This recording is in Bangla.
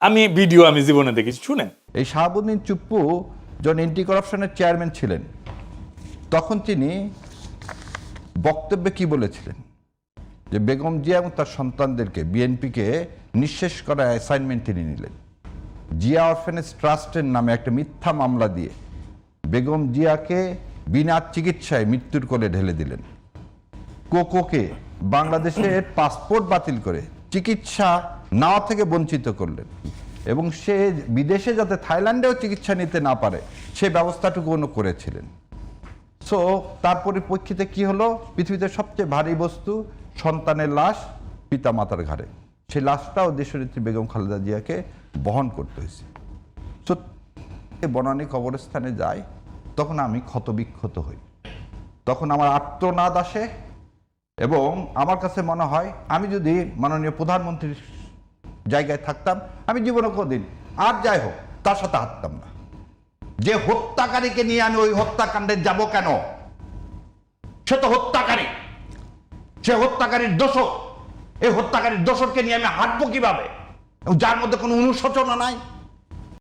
আমি ভিডিও আমি জীবনে দেখেছি, শুনেন। এই শাহাবুদ্দিন চুপ্পু যখন এন্টি কারাপশনের চেয়ারম্যান ছিলেন, তখন তিনি বক্তব্যে কি বলেছিলেন যে বেগম জিয়া এবং তার সন্তানদেরকে বিএনপিকে নিঃশেষ করার অ্যাসাইনমেন্ট তিনি নিলেন। জিয়া অরফেনেজ ট্রাস্টের নামে একটা মিথ্যা মামলা দিয়ে বেগম জিয়াকে বিনা চিকিৎসায় মৃত্যুর কোলে ঢেলে দিলেন। কোকোকে বাংলাদেশের পাসপোর্ট বাতিল করে চিকিৎসা নেওয়া থেকে বঞ্চিত করলেন এবং সে বিদেশে যাতে থাইল্যান্ডেও চিকিৎসা নিতে না পারে সে ব্যবস্থাটুকু করেছিলেন। সো তার পরিপ্রেক্ষিতে কি হলো, পৃথিবীতে সবচেয়ে ভারী বস্তু সন্তানের লাশ পিতা মাতার ঘাড়ে, সেই লাশটাও দেশনেত্রী বেগম খালেদা জিয়াকে বহন করতে হয়েছে। সো বনানী কবরস্থানে যাই, তখন আমি ক্ষতবিক্ষত হই, তখন আমার আর্তনাদ আসে এবং আমার কাছে মনে হয় আমি যদি মাননীয় প্রধানমন্ত্রীর জায়গায় থাকতাম আমি জীবনে কোনোদিন আর যাই হোক তার সাথে হাঁটতাম না। যে হত্যাকারীকে নিয়ে আমি ওই হত্যাকাণ্ডে যাব কেন? সে তো হত্যাকারী, সে হত্যাকারীর দোষক। এই হত্যাকারীর দোষককে নিয়ে আমি হাঁটবো কিভাবে, যার মধ্যে কোনো অনুশোচনা নাই?